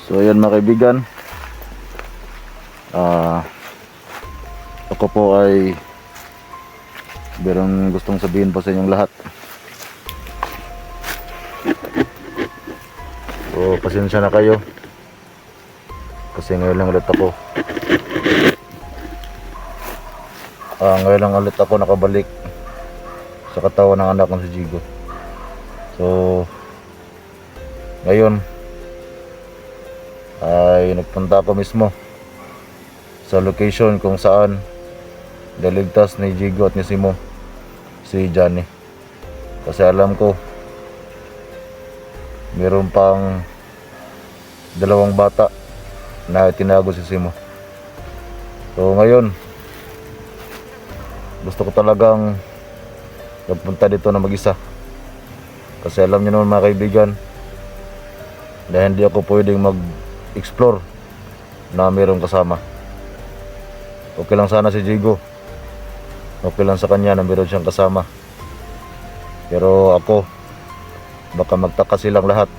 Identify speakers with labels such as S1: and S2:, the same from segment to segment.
S1: So ayan mga kaibigan, ako po ay merong gustong sabihin po sa inyong lahat. So pasensya na kayo kasi ngayon lang ulit ako nakabalik sa katawan ng anak kong si Jigo. So ngayon ay nagpunta ako mismo sa location kung saan naligtas ni Jigo at ni Simo si Johnny, kasi alam ko meron pang dalawang bata na tinago si Simo. So ngayon gusto ko talagang magpunta dito na mag-isa, kasi alam niyo naman mga kaibigan na hindi ako pwedeng mag-explore na mayroong kasama. Okay lang sana si Jigo, okay lang sa kanya na mayroon siyang kasama, pero ako baka magtaka silang lahat,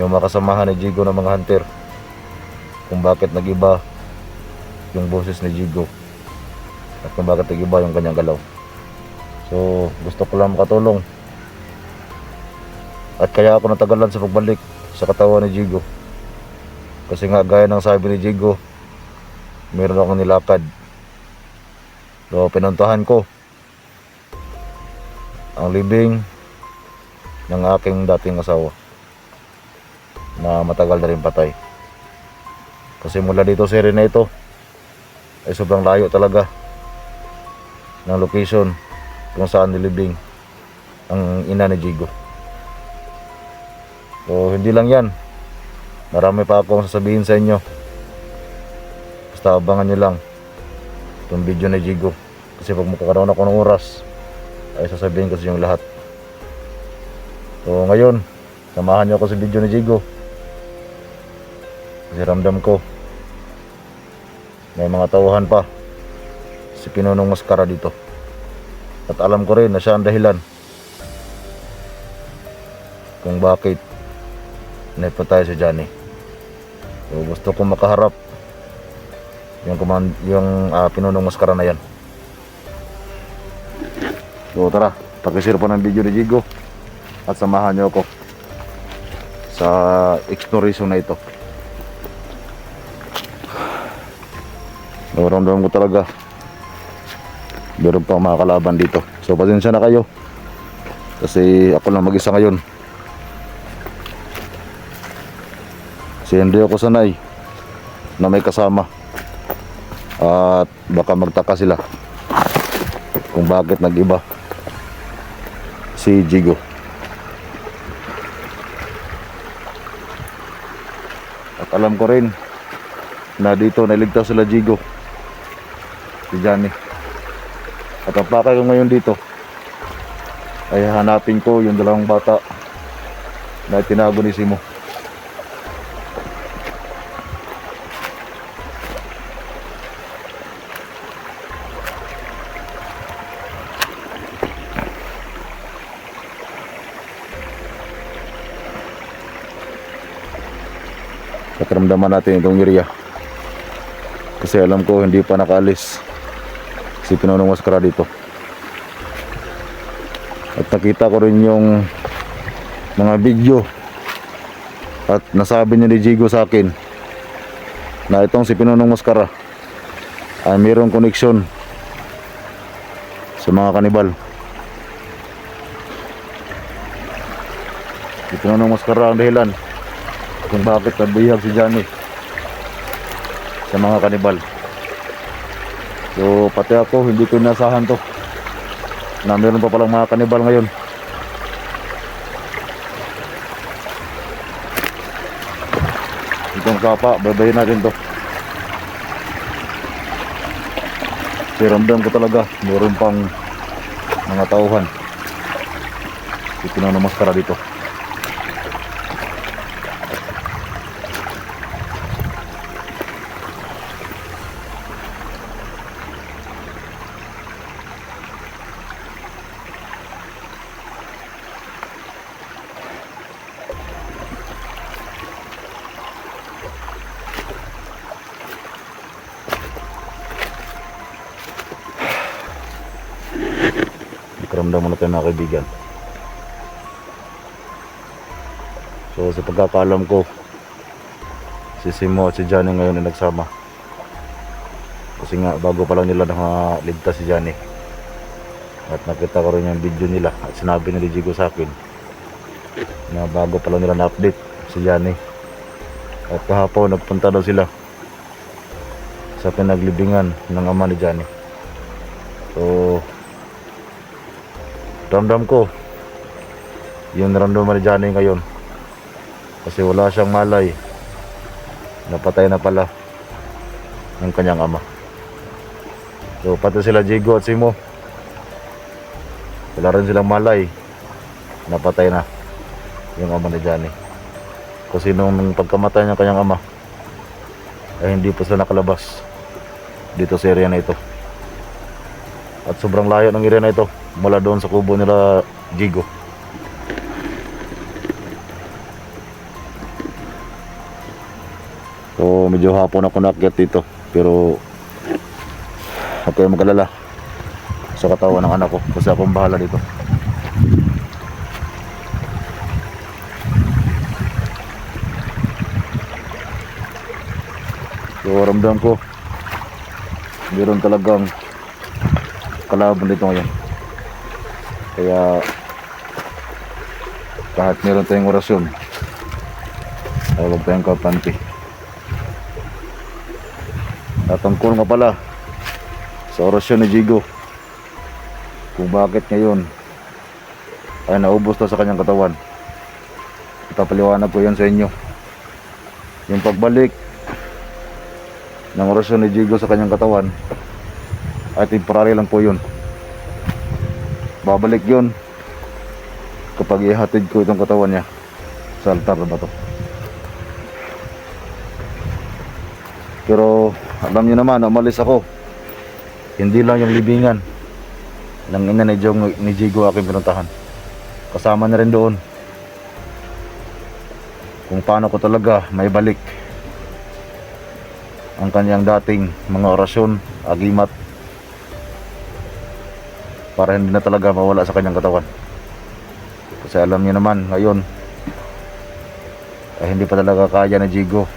S1: yung makasamahan ni Jigo ng mga hunter, kung bakit nagiba yung boses ni Jigo at kung bakit nagiba yung kanyang galaw. So gusto ko lang makatulong, at kaya ako natagalan sa pagbalik sa katawan ni Jigo, kasi nga gaya ng sabi ni Jigo, meron akong nilakad. So pinuntahan ko ang libing ng aking dating asawa na matagal na rin patay, kasi mula dito sa area na ito ay sobrang layo talaga ng location kung saan nilibing ang ina ni Jigo. So hindi lang yan, marami pa akong sasabihin sa inyo, basta abangan nyo lang itong video ni Jigo, kasi pag magkakaroon ako ng oras ay sasabihin ko sa inyong lahat. So ngayon samahan nyo ako sa video ni Jigo, kasi ramdam ko may mga tauhan pa si Pinonong Maskara dito, at alam ko rin na siya ang dahilan kung bakit naipatay si Johnny. So gusto ko makaharap yung Pinonong Maskara na yan. So tara, pakishare po ng video ni Jigo at samahan nyo ako sa exploration na ito. Naramdaman ko talaga meron pang mga kalaban dito. So pasensya na kayo kasi ako lang mag-isa ngayon, kasi hindi ako sanay na may kasama, at baka magtaka sila kung bakit nag-iba si Jigo. At alam ko rin na dito naligtas sila Jigo, si Johnny, at ang pakay ko ngayon dito ay hanapin ko yung dalawang bata na tinago ni Simo. Pakiramdaman natin itong area, kasi alam ko hindi pa nakaalis si Pinonong Maskara dito. At nakita ko rin yung mga video at nasabi niya ni Jigo sa akin na itong si Pinonong Maskara ay mayroong koneksyon sa mga kanibal. Si Pinonong Maskara ang dahilan kung bakit nabihag si Johnny sa mga kanibal. So pati ako hindi ko inasahan to, na meron pa palang mga kanibal ngayon. Itong kapa, babayin natin to. Kasi ramdam ko talaga meron pang mga tauhan si Pinonong Maskara dito. pakiramdam muna tayo mga kaibigan. So sa pagkakaalam ko, si Simo at si Johnny ngayon ay nagsama. Kasi nga bago pa lang nila nakaligtas si Johnny. At nakita ko rin yung video nila at sinabi ni Jigo sa akin na bago pa lang nila na-update si Johnny. At kahapon nagpunta daw sila sa pinaglibingan ng ama ni Johnny. So ramdam ko yung naramdaman ni Johnny ngayon, kasi wala siyang malay, napatay na pala ng kanyang ama. So pati sila Jigo at Simo, wala rin silang malay, napatay na yung ama ni Johnny. Kasi nung pagkamatay ng kanyang ama ay hindi pa sila nakalabas dito sa area na ito. At sobrang layo ng area na ito mula doon sa kubo nila Jigo. So medyo hapon ako naakyat dito, pero huwag kayong mag-alala sa katawan ng anak ko, kasi akong bahala dito. So ramdam ko meron talagang kalaban dito ngayon. Kaya kahit meron tayong orasyon ay huwag tayong kapanti. At tungkol nga pala sa orasyon ni Jigo, kung bakit ngayon ay naubos na sa kanyang katawan, ipapaliwanag ko yan sa inyo. Yung pagbalik ng orasyon ni Jigo sa kanyang katawan ay temporary lang po yun. Babalik yun kapag ihatid ko itong katawan niya sa altar na bato. Pero alam niyo naman, umalis ako, hindi lang yung libingan ng ina ni Jigo aking pinuntahan, kasama na rin doon kung paano ko talaga may balik ang kanyang dating mga orasyon, agimat, para hindi na talaga mawala sa kanyang katawan. Kasi alam niyo naman ngayon ay hindi pa talaga kaya ni Jigo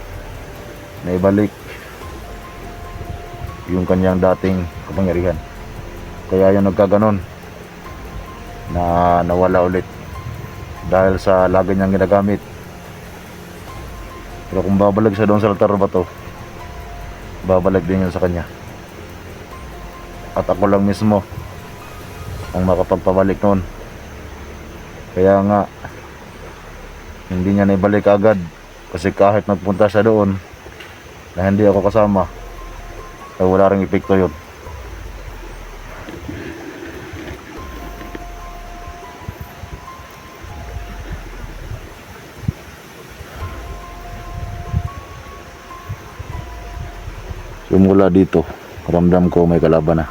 S1: na ibalik yung kanyang dating kapangyarihan. Kaya yung nagkaganon na nawala ulit dahil sa lagi niyang ginagamit. Pero kung babalik siya doon sa altar ba to, babalik din yun sa kanya. At ako lang mismo ang makapagpabalik noon. Kaya nga hindi niya naibalik agad, kasi kahit nagpunta siya doon na hindi ako kasama ay wala ring epekto yun. So mula dito ramdam ko may kalaban na.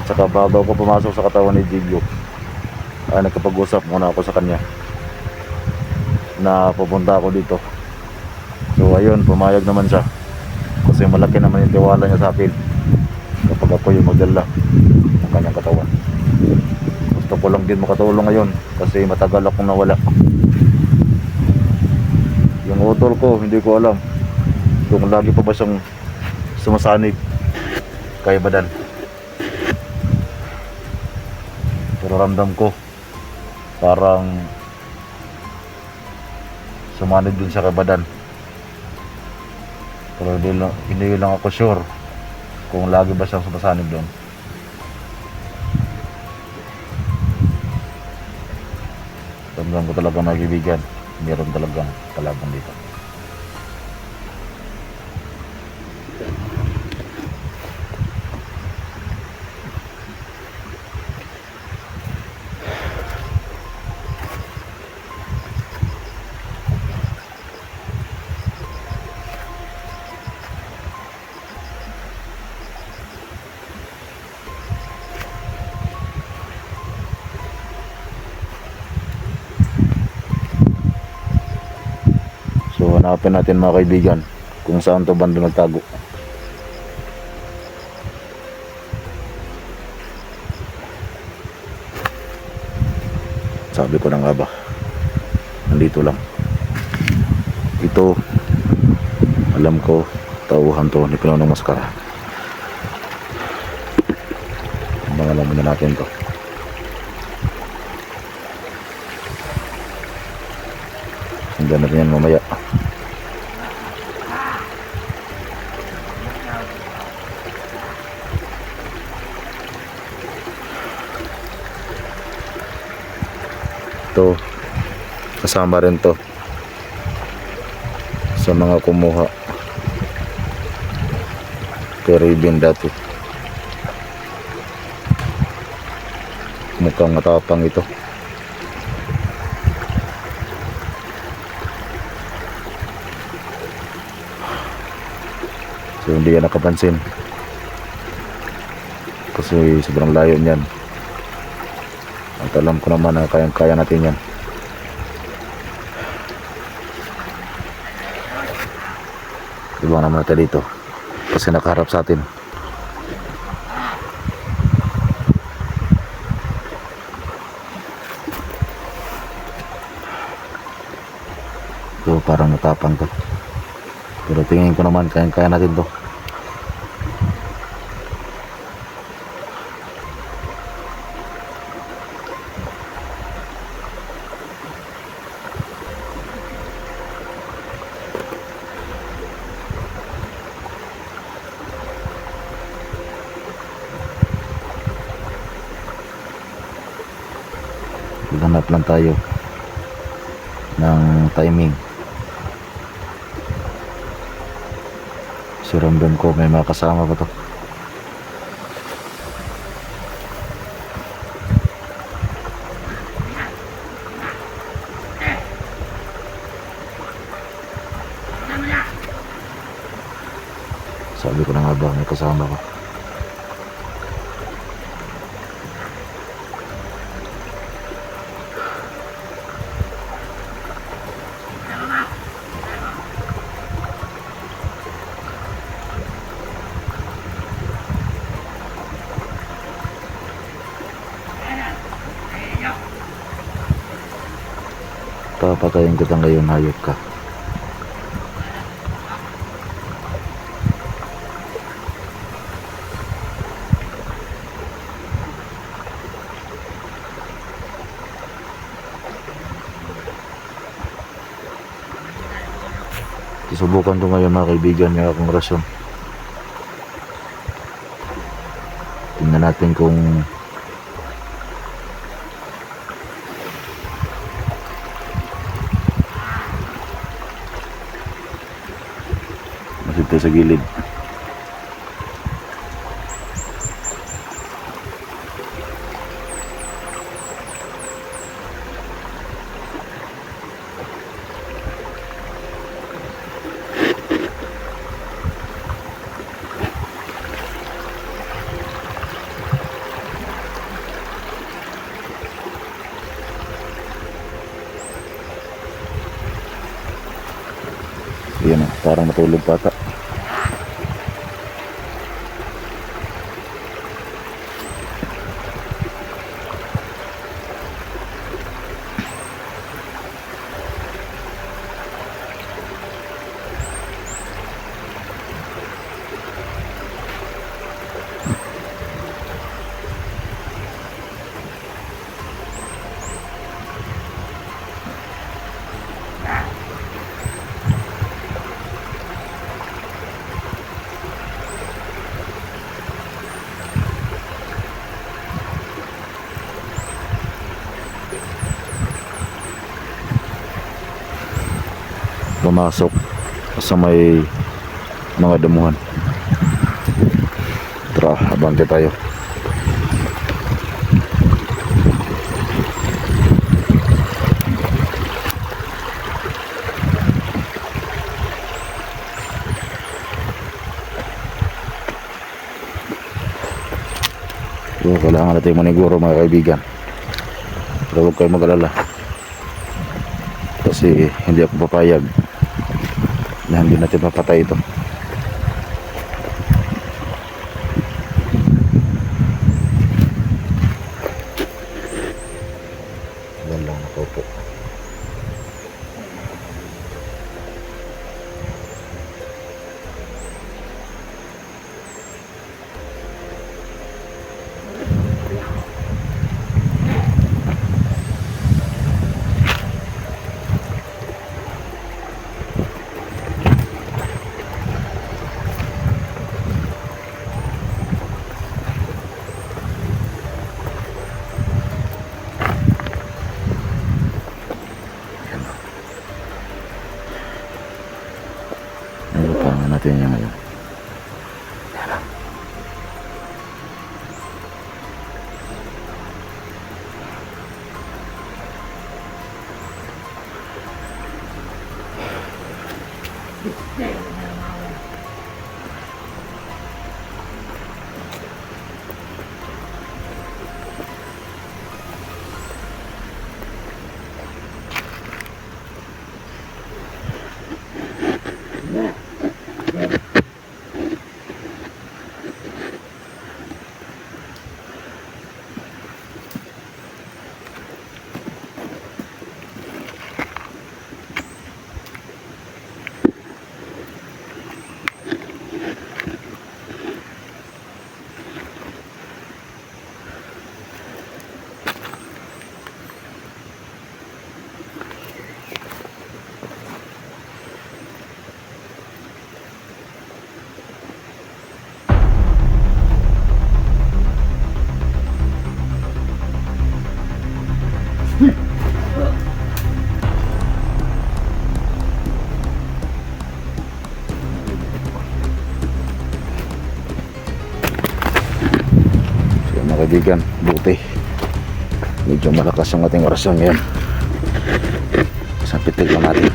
S1: Saka bago ako pumasok sa katawan ni Jigo ay nagkapag-usap muna ako sa kanya na pupunta ako dito. So ayun, pumayag naman siya, kasi malaki naman yung tiwala niya sa akin kapag ako yung magdala ng kanyang katawan. Gusto ko lang din makatulong ngayon kasi matagal akong nawala. Yung utol ko hindi ko alam kung lagi pa ba siyang sumasanib kay Badan. Pero ramdam ko parang sumanib din siya kay Badan. Pero hindi lang ako sure kung lagi ba siyang sumasanib doon. Ramdam ko talaga mga kaibigan, meron talagang kalaban dito. Hanapin natin mga kaibigan kung saan to banda nagtago. Sabi ko na nga ba, nandito lang. Ito, alam ko, tauhan to ni Pinonong Maskara. Alam muna natin to. Sundan natin yan mamaya. Ito, kasama rin to sa mga kumuha kay Raven dati. Mukhang matapang ito. So hindi yan nakapansin kasi sobrang layo niyan. At alam ko naman na kayang-kaya natin yan. Ibang naman natin dito kasi nakaharap sa atin. So parang matapang to, pero tingin ko naman kayang-kaya natin to. Maghanap lang tayo ng timing. Si Ramdam ko may mga kasama pa to. Sabi ko na nga ba may kasama ko. Papatayin kita ngayon, hayop ka. Susubukan ko ngayon mga kaibigan yung akong rasyon. Tingnan natin kung masito sa gilid. Ayan o, parang matulog pa ata. Pumasok sa may mga damuhan. Tara, abante tayo. So, kailangan natin maniguro mga kaibigan. Pero huwag kayo mag-alala kasi hindi ako papayag na hindi natin mapatay ito. Yan lang nakaupo. Nalupangan natin yan ngayon. Mga kaibigan, buti medyo malakas yung ating orasyon ngayon. Isang pitig lang natin.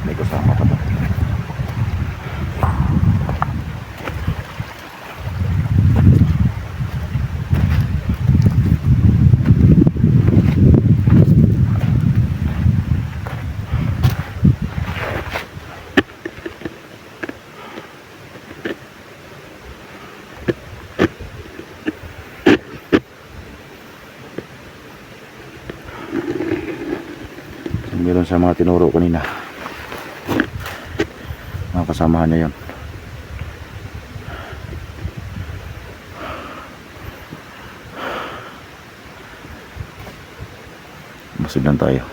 S1: May kasama pa to. Meron sa mga tinuro kanina, mga kasamahan niya yun. Masid lang tayo.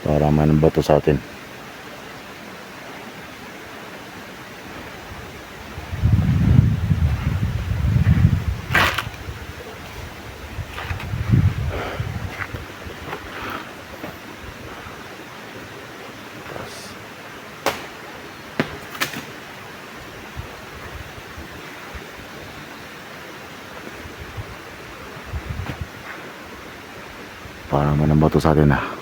S1: Para man ang bato sa atin. Para man ang bato sa atin